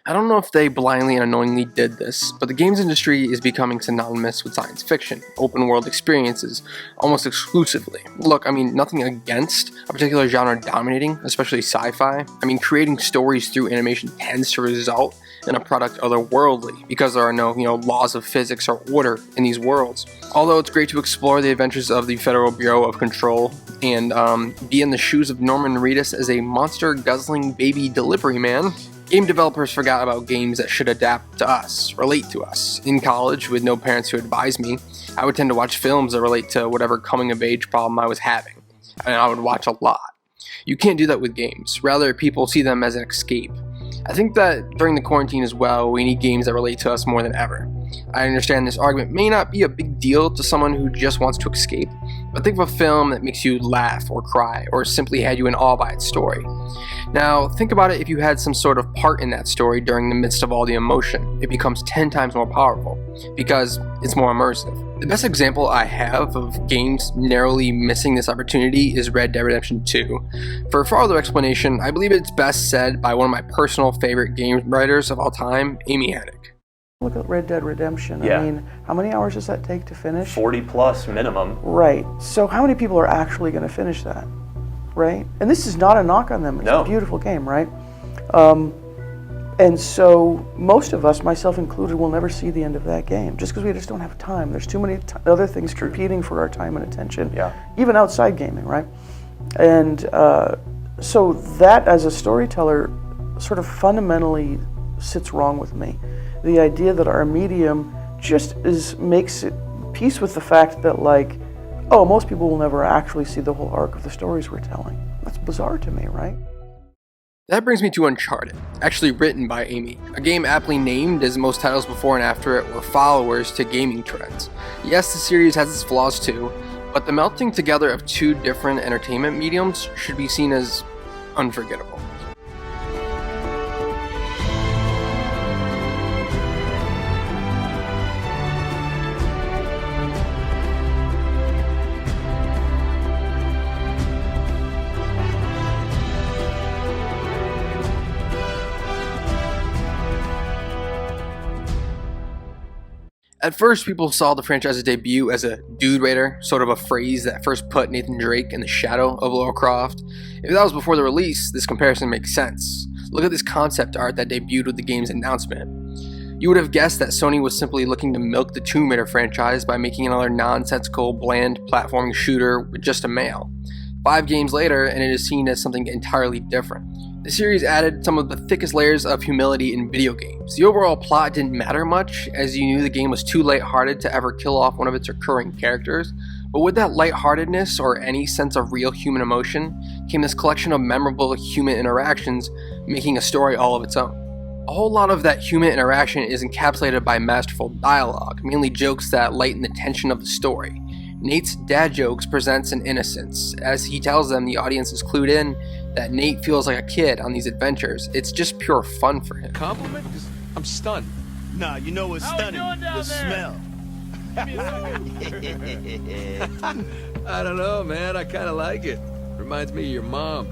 I don't know if they blindly and unknowingly did this, but the games industry is becoming synonymous with science fiction, open world experiences, almost exclusively. Look, nothing against a particular genre dominating, especially sci-fi. Creating stories through animation tends to result in a product otherworldly, because there are no, laws of physics or order in these worlds. Although it's great to explore the adventures of the Federal Bureau of Control and be in the shoes of Norman Reedus as a monster-guzzling baby delivery man, game developers forgot about games that should adapt to us, relate to us. In college, with no parents to advise me, I would tend to watch films that relate to whatever coming-of-age problem I was having, and I would watch a lot. You can't do that with games. Rather, people see them as an escape. I think that during the quarantine as well, we need games that relate to us more than ever. I understand this argument may not be a big deal to someone who just wants to escape, but think of a film that makes you laugh or cry, or simply had you in awe by its story. Now, think about it if you had some sort of part in that story during the midst of all the emotion. It becomes 10 times more powerful, because it's more immersive. The best example I have of games narrowly missing this opportunity is Red Dead Redemption 2. For further explanation, I believe it's best said by one of my personal favorite game writers of all time, Amy Hennig. Look at Red Dead Redemption. Yeah. How many hours does that take to finish? 40 plus minimum. Right. So how many people are actually going to finish that? Right? And this is not a knock on them. It's a beautiful game, right? And so most of us, myself included, will never see the end of that game just because we just don't have time. There's too many other things competing for our time and attention, even outside gaming, right? And so that, as a storyteller, sort of fundamentally sits wrong with me. The idea that our medium just makes it peace with the fact that, most people will never actually see the whole arc of the stories we're telling. That's bizarre to me, right? That brings me to Uncharted, actually written by Amy, a game aptly named as most titles before and after it were followers to gaming trends. Yes, the series has its flaws too, but the melting together of two different entertainment mediums should be seen as unforgettable. At first, people saw the franchise's debut as a dude raider, sort of a phrase that first put Nathan Drake in the shadow of Lara Croft. If that was before the release, this comparison makes sense. Look at this concept art that debuted with the game's announcement. You would have guessed that Sony was simply looking to milk the Tomb Raider franchise by making another nonsensical, bland platforming shooter with just a male. 5 games later, and it is seen as something entirely different. The series added some of the thickest layers of humility in video games. The overall plot didn't matter much, as you knew the game was too lighthearted to ever kill off one of its recurring characters, but with that lightheartedness or any sense of real human emotion came this collection of memorable human interactions, making a story all of its own. A whole lot of that human interaction is encapsulated by masterful dialogue, mainly jokes that lighten the tension of the story. Nate's dad jokes presents an innocence, as he tells them the audience is clued in that Nate feels like a kid on these adventures. It's just pure fun for him. Compliment? I'm stunned. Nah, you know what's stunning? The smell. I don't know, man. I kind of like it. Reminds me of your mom.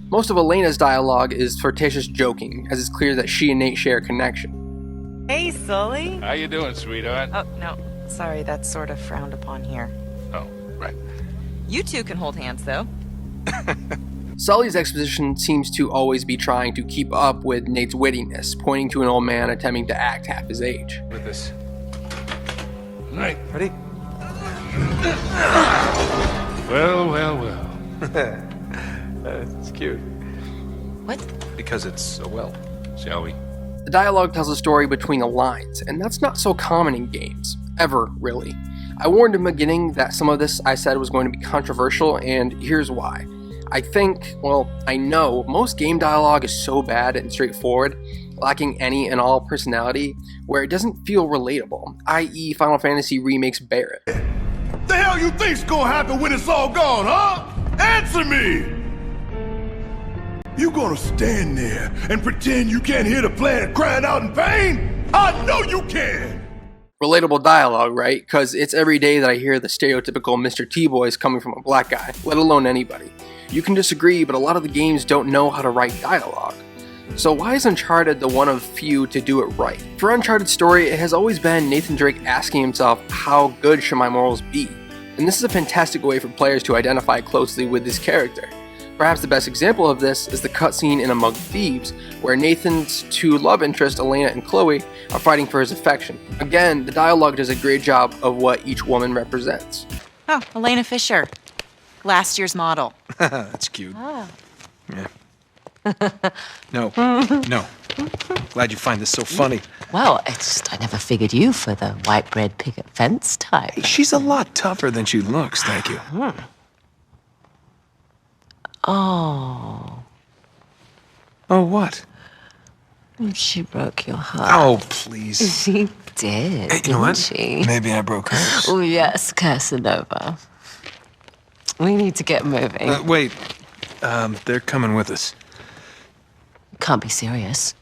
Most of Elena's dialogue is flirtatious joking, as it's clear that she and Nate share a connection. Hey, Sully. How you doing, sweetheart? Oh, no. Sorry, that's sort of frowned upon here. Oh, right. You two can hold hands, though. Sully's exposition seems to always be trying to keep up with Nate's wittiness, pointing to an old man attempting to act half his age. With this. All right. Ready? Well. It's cute. What? Because it's a well. Shall we? The dialogue tells a story between the lines, and that's not so common in games. Ever, really. I warned in the beginning that some of this I said was going to be controversial, and here's why. I know most game dialogue is so bad and straightforward, lacking any and all personality, where it doesn't feel relatable, i.e. Final Fantasy Remake's Barret. The hell you think's gonna happen when it's all gone, huh? Answer me! You gonna stand there and pretend you can't hear the planet crying out in pain? I know you can! Relatable dialogue, right? Because it's every day that I hear the stereotypical Mr. T-boys coming from a black guy, let alone anybody. You can disagree, but a lot of the games don't know how to write dialogue. So why is Uncharted the one of few to do it right? For Uncharted's story, it has always been Nathan Drake asking himself, how good should my morals be? And this is a fantastic way for players to identify closely with this character. Perhaps the best example of this is the cutscene in Among Thieves, where Nathan's two love interests, Elena and Chloe, are fighting for his affection. Again, the dialogue does a great job of what each woman represents. Oh, Elena Fisher. Last year's model. That's cute. Oh. Yeah. No. No. Glad you find this so funny. Well, I never figured you for the white bread picket fence type. Hey, she's a lot tougher than she looks, thank you. Oh, Oh, what? she broke your heart. Oh, please. She did, Hey, you know what? she? Maybe I broke hers. Oh, yes, Casanova. We need to get moving. Wait. They're coming with us. Can't be serious.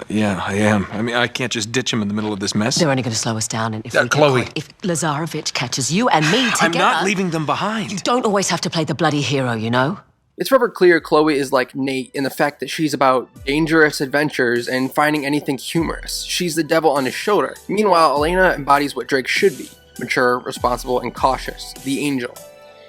Yeah, I am. I mean, I can't just ditch them in the middle of this mess. They're only going to slow us down, and if Chloe. if Lazarevich catches you and me together, I'm not leaving them behind. You don't always have to play the bloody hero, you know. It's forever clear Chloe is like Nate in the fact that she's about dangerous adventures and finding anything humorous. She's the devil on his shoulder. Meanwhile, Elena embodies what Drake should be: mature, responsible, and cautious, the angel.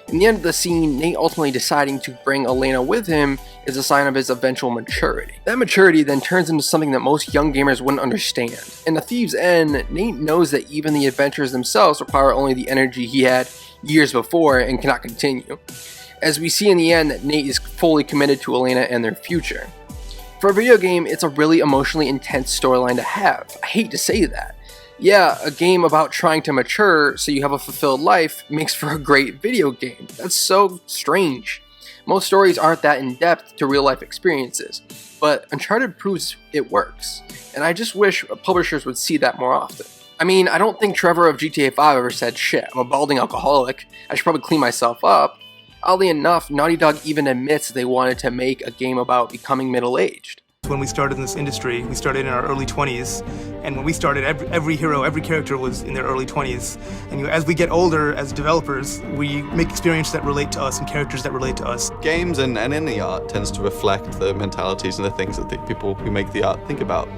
In the end of the scene, Nate ultimately deciding to bring Elena with him is a sign of his eventual maturity. That maturity then turns into something that most young gamers wouldn't understand. In The Thief's End, Nate knows that even the adventures themselves require only the energy he had years before and cannot continue. As we see in the end that Nate is fully committed to Elena and their future. For a video game, it's a really emotionally intense storyline to have. I hate to say that. Yeah, a game about trying to mature so you have a fulfilled life makes for a great video game. That's so strange. Most stories aren't that in-depth to real-life experiences, but Uncharted proves it works, and I just wish publishers would see that more often. I mean, I don't think Trevor of GTA 5 ever said, shit, I'm a balding alcoholic, I should probably clean myself up. Oddly enough, Naughty Dog even admits that they wanted to make a game about becoming middle-aged. When we started in this industry, we started in our early 20s, and when we started, every hero, every character was in their early 20s. And as we get older as developers, we make experiences that relate to us and characters that relate to us. Games and any art tends to reflect the mentalities and the things that the people who make the art think about.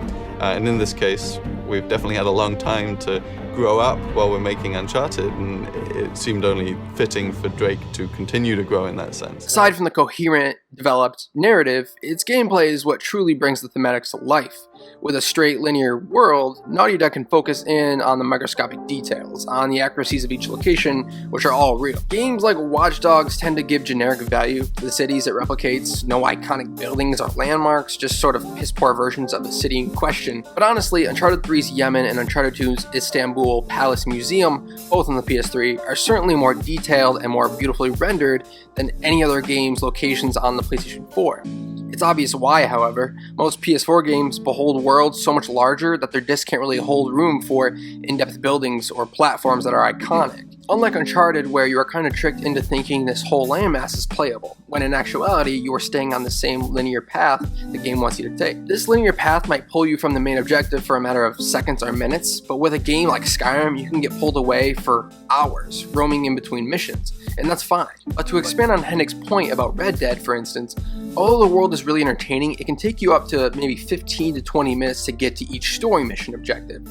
And in this case, we've definitely had a long time to grow up while we're making Uncharted, and it seemed only fitting for Drake to continue to grow in that sense. Aside from the coherent, developed narrative, its gameplay is what truly brings the thematics to life. With a straight linear world, Naughty Dog can focus in on the microscopic details, on the accuracies of each location, which are all real. Games like Watch Dogs tend to give generic value to the cities it replicates, no iconic buildings or landmarks, just sort of piss-poor versions of the city in question. But honestly, Uncharted 3's Yemen and Uncharted 2's Istanbul Palace Museum, both on the PS3, are certainly more detailed and more beautifully rendered than any other game's locations on the PlayStation 4. It's obvious why, however. Most PS4 games behold worlds so much larger that their discs can't really hold room for in-depth buildings or platforms that are iconic. Unlike Uncharted, where you are kind of tricked into thinking this whole landmass is playable, when in actuality you are staying on the same linear path the game wants you to take. This linear path might pull you from the main objective for a matter of seconds or minutes, but with a game like Skyrim, you can get pulled away for hours, roaming in between missions, and that's fine. But to expand on Hennick's point about Red Dead, for instance, although the world is really entertaining, it can take you up to maybe 15 to 20 minutes to get to each story mission objective.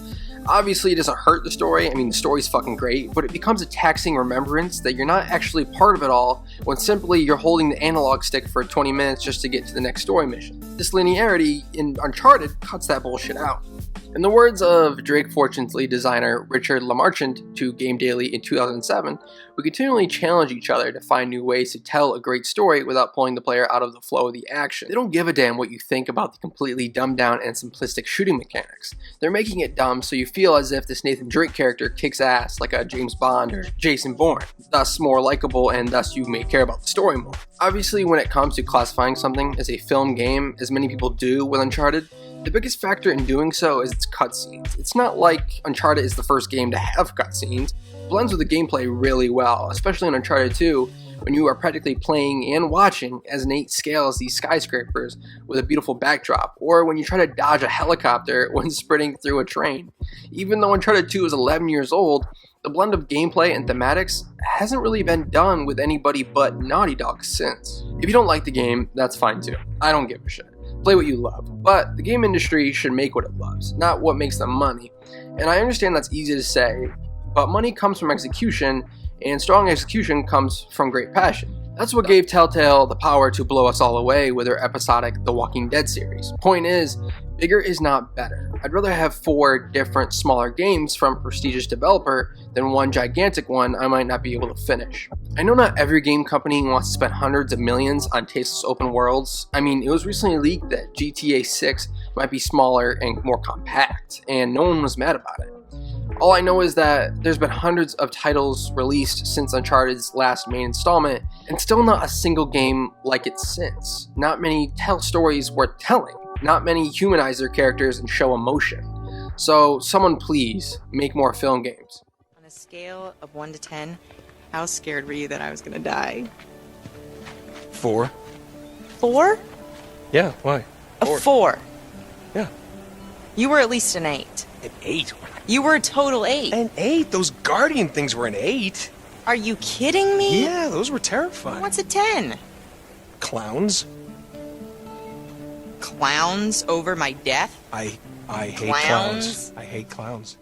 Obviously, it doesn't hurt the story. I mean, the story's fucking great, but it becomes a taxing remembrance that you're not actually part of it all when simply you're holding the analog stick for 20 minutes just to get to the next story mission. This linearity in Uncharted cuts that bullshit out. In the words of Drake Fortune's lead designer Richard LaMarchand to Game Daily in 2007, we continually challenge each other to find new ways to tell a great story without pulling the player out of the flow of the action. They don't give a damn what you think about the completely dumbed down and simplistic shooting mechanics. They're making it dumb so you feel as if this Nathan Drake character kicks ass like a James Bond or Jason Bourne, thus more likable and thus you may care about the story more. Obviously, when it comes to classifying something as a film game, as many people do with Uncharted, the biggest factor in doing so is its cutscenes. It's not like Uncharted is the first game to have cutscenes. It blends with the gameplay really well, especially in Uncharted 2, when you are practically playing and watching as Nate scales these skyscrapers with a beautiful backdrop, or when you try to dodge a helicopter when sprinting through a train. Even though Uncharted 2 is 11 years old, the blend of gameplay and thematics hasn't really been done with anybody but Naughty Dog since. If you don't like the game, that's fine too. I don't give a shit. Play what you love. But the game industry should make what it loves, not what makes them money. And I understand that's easy to say, but money comes from execution, and strong execution comes from great passion. That's what gave Telltale the power to blow us all away with their episodic The Walking Dead series. Point is, bigger is not better. I'd rather have 4 different smaller games from a prestigious developer than one gigantic one I might not be able to finish. I know not every game company wants to spend hundreds of millions on tasteless open worlds. I mean, it was recently leaked that GTA 6 might be smaller and more compact, and no one was mad about it. All I know is that there's been hundreds of titles released since Uncharted's last main installment, and still not a single game like it since. Not many tell stories worth telling. Not many humanize their characters and show emotion. So someone please make more film games. On a scale of 1 to 10, how scared were you that I was gonna die? 4. 4? Yeah, why? A 4. Yeah. You were at least an 8. An 8? You were a total 8. An 8? Those Guardian things were an 8. Are you kidding me? Yeah, those were terrifying. What's a 10? Clowns? Clowns over my death? I hate Clowns? clowns. I hate clowns.